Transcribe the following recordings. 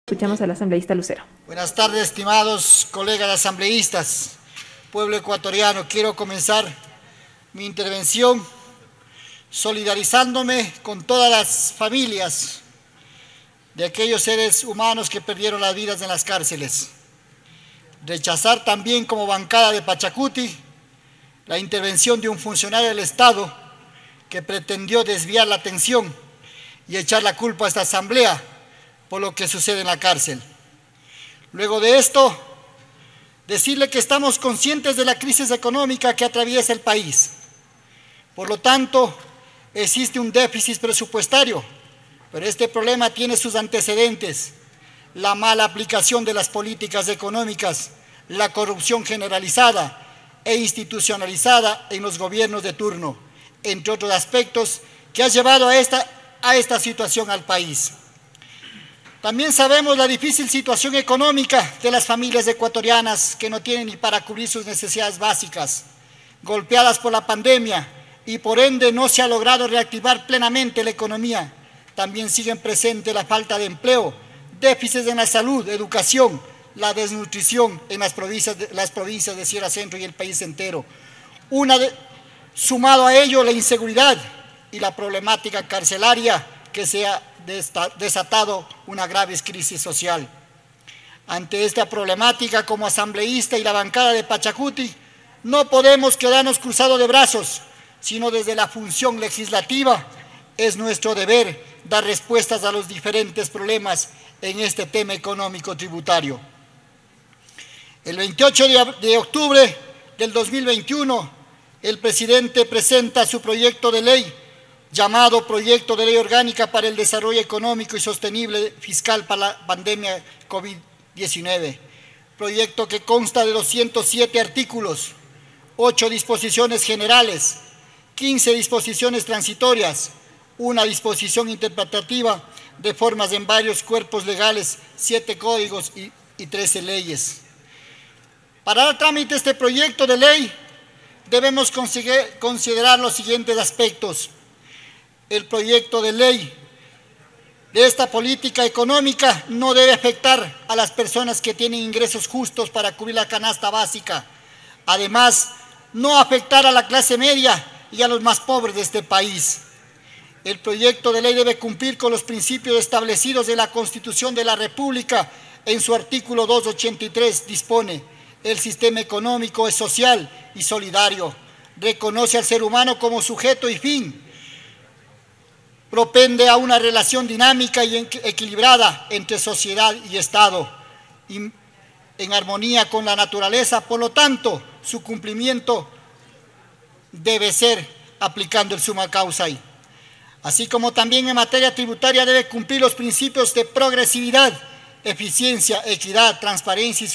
Escuchamos al asambleísta Lucero. Buenas tardes, estimados colegas asambleístas, pueblo ecuatoriano. Quiero comenzar mi intervención solidarizándome con todas las familias de aquellos seres humanos que perdieron las vidas en las cárceles. Rechazar también como bancada de Pachacuti la intervención de un funcionario del Estado que pretendió desviar la atención y echar la culpa a esta asamblea por lo que sucede en la cárcel. Luego de esto, decirle que estamos conscientes de la crisis económica que atraviesa el país. Por lo tanto, existe un déficit presupuestario, pero este problema tiene sus antecedentes: la mala aplicación de las políticas económicas, la corrupción generalizada e institucionalizada en los gobiernos de turno, entre otros aspectos que ha llevado a esta situación al país. También sabemos la difícil situación económica de las familias ecuatorianas que no tienen ni para cubrir sus necesidades básicas, golpeadas por la pandemia, y por ende no se ha logrado reactivar plenamente la economía. También siguen presentes la falta de empleo, déficits en la salud, educación, la desnutrición en las provincias de Sierra Centro y el país entero. Sumado a ello, la inseguridad y la problemática carcelaria que se ha desatado una grave crisis social. Ante esta problemática, como asambleísta y la bancada de Pachacuti, no podemos quedarnos cruzados de brazos, sino desde la función legislativa es nuestro deber dar respuestas a los diferentes problemas en este tema económico tributario. El 28 de octubre del 2021, el presidente presenta su proyecto de ley llamado Proyecto de Ley Orgánica para el Desarrollo Económico y Sostenible Fiscal para la Pandemia COVID-19. Proyecto que consta de 207 artículos, 8 disposiciones generales, 15 disposiciones transitorias, una disposición interpretativa de formas en varios cuerpos legales, 7 códigos y 13 leyes. Para dar trámite a este proyecto de ley, debemos considerar los siguientes aspectos. El proyecto de ley de esta política económica no debe afectar a las personas que tienen ingresos justos para cubrir la canasta básica. Además, no afectar a la clase media y a los más pobres de este país. El proyecto de ley debe cumplir con los principios establecidos en la Constitución de la República. En su artículo 283 dispone: el sistema económico es social y solidario, reconoce al ser humano como sujeto y fin, propende a una relación dinámica y equilibrada entre sociedad y Estado, en armonía con la naturaleza. Por lo tanto, su cumplimiento debe ser aplicando el summa causa. Así como también en materia tributaria debe cumplir los principios de progresividad, eficiencia, equidad, transparencia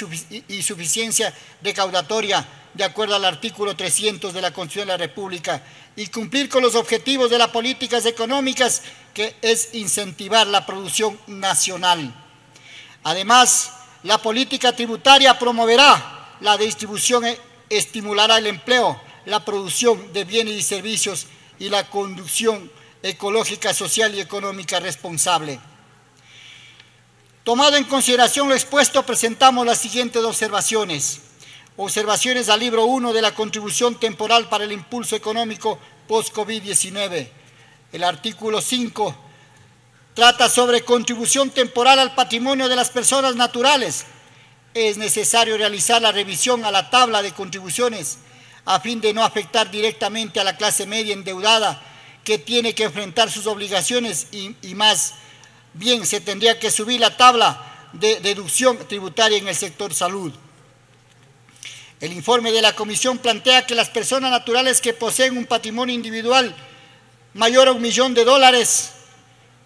y suficiencia recaudatoria, de acuerdo al artículo 300 de la Constitución de la República, y cumplir con los objetivos de las políticas económicas, que es incentivar la producción nacional. Además, la política tributaria promoverá la distribución, estimulará el empleo, la producción de bienes y servicios y la conducción ecológica, social y económica responsable. Tomado en consideración lo expuesto, presentamos las siguientes observaciones. Observaciones al libro 1 de la contribución temporal para el impulso económico post-COVID-19. El artículo 5 trata sobre contribución temporal al patrimonio de las personas naturales. Es necesario realizar la revisión a la tabla de contribuciones a fin de no afectar directamente a la clase media endeudada que tiene que enfrentar sus obligaciones y más bien se tendría que subir la tabla de deducción tributaria en el sector salud. El informe de la Comisión plantea que las personas naturales que poseen un patrimonio individual mayor a $1 millón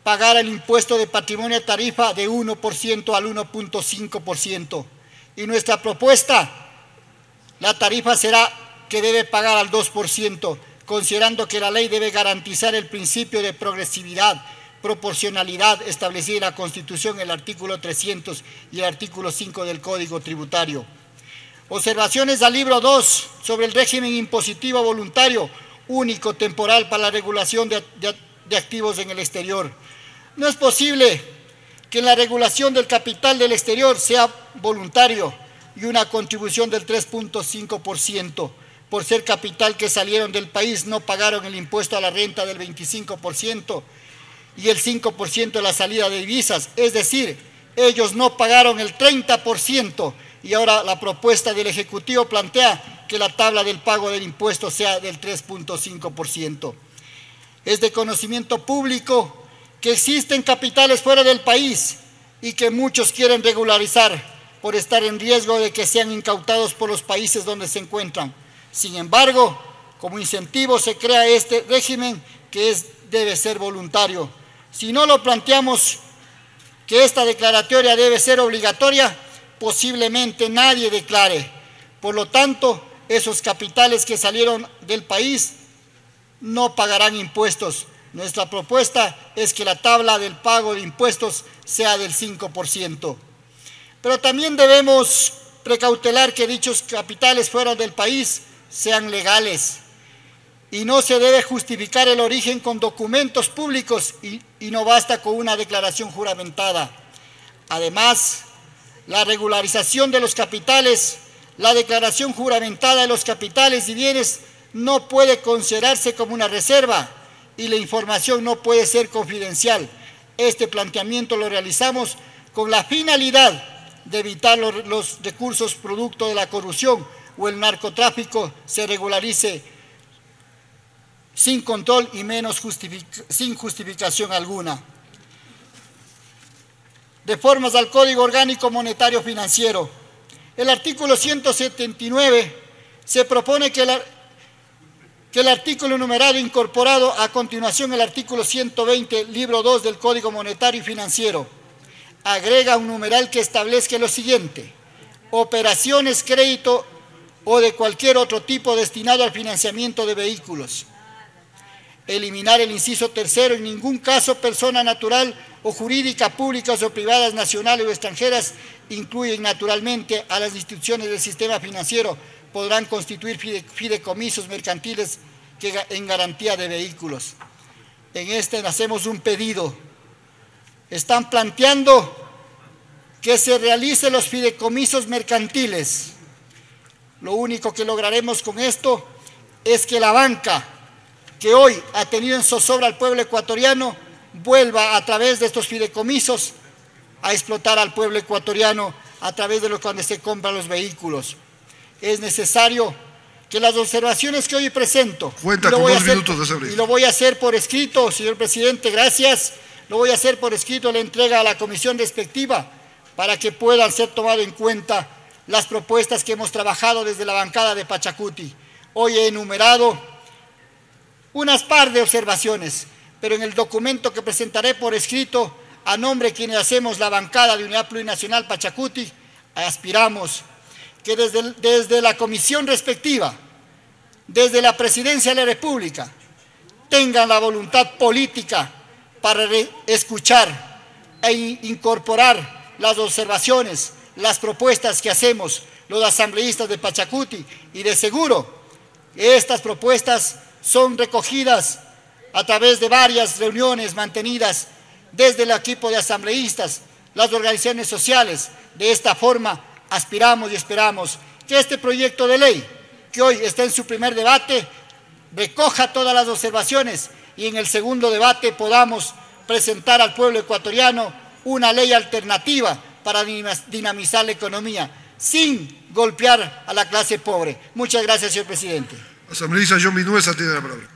pagará el impuesto de patrimonio a tarifa de 1% al 1.5%. Y nuestra propuesta, la tarifa será que debe pagar al 2%, considerando que la ley debe garantizar el principio de progresividad, proporcionalidad establecido en la Constitución, el artículo 300 y el artículo 5 del Código Tributario. Observaciones al libro 2 sobre el régimen impositivo voluntario único temporal para la regulación de activos en el exterior. No es posible que en la regulación del capital del exterior sea voluntario y una contribución del 3.5%. Por ser capital que salieron del país, no pagaron el impuesto a la renta del 25% y el 5% de la salida de divisas. Es decir, ellos no pagaron el 30% y ahora la propuesta del Ejecutivo plantea que la tabla del pago del impuesto sea del 3.5%. Es de conocimiento público que existen capitales fuera del país y que muchos quieren regularizar por estar en riesgo de que sean incautados por los países donde se encuentran. Sin embargo, como incentivo se crea este régimen que debe ser voluntario. Si no lo planteamos que esta declaratoria debe ser obligatoria, posiblemente nadie declare. Por lo tanto, esos capitales que salieron del país no pagarán impuestos. Nuestra propuesta es que la tabla del pago de impuestos sea del 5%. Pero también debemos precautelar que dichos capitales fuera del país sean legales y no se debe justificar el origen con documentos públicos y no basta con una declaración juramentada. Además, la regularización de los capitales, la declaración juramentada de los capitales y bienes no puede considerarse como una reserva y la información no puede ser confidencial. Este planteamiento lo realizamos con la finalidad de evitar los recursos producto de la corrupción o el narcotráfico se regularice sin control y menos sin justificación alguna. Reformas al Código Orgánico Monetario Financiero. El artículo 179 se propone que el artículo numerado incorporado a continuación el artículo 120, libro 2 del Código Monetario y Financiero, agrega un numeral que establezca lo siguiente: operaciones, crédito o de cualquier otro tipo destinado al financiamiento de vehículos. Eliminar el inciso tercero: en ningún caso persona natural o jurídica, públicas o privadas, nacionales o extranjeras, incluyen naturalmente a las instituciones del sistema financiero, podrán constituir fideicomisos mercantiles en garantía de vehículos. En este hacemos un pedido. Están planteando que se realicen los fideicomisos mercantiles. Lo único que lograremos con esto es que la banca, que hoy ha tenido en zozobra al pueblo ecuatoriano, vuelva a través de estos fideicomisos a explotar al pueblo ecuatoriano a través de los cuando se compran los vehículos. Es necesario que las observaciones que hoy presento, cuenta con 2 minutos de asamblea, y lo voy a hacer por escrito, señor presidente, gracias, lo voy a hacer por escrito, la entrega a la comisión respectiva para que puedan ser tomadas en cuenta las propuestas que hemos trabajado desde la bancada de Pachacuti. Hoy he enumerado unas par de observaciones, pero en el documento que presentaré por escrito, a nombre de quienes hacemos la bancada de Unidad Plurinacional Pachacuti, aspiramos que desde la comisión respectiva, desde la Presidencia de la República, tengan la voluntad política para escuchar e incorporar las observaciones, las propuestas que hacemos los asambleístas de Pachacuti, y de seguro estas propuestas son recogidas a través de varias reuniones mantenidas desde el equipo de asambleístas, las organizaciones sociales. De esta forma aspiramos y esperamos que este proyecto de ley, que hoy está en su primer debate, recoja todas las observaciones y en el segundo debate podamos presentar al pueblo ecuatoriano una ley alternativa para dinamizar la economía, sin golpear a la clase pobre. Muchas gracias, señor presidente. Asambleísta John Vinuesa tiene la palabra.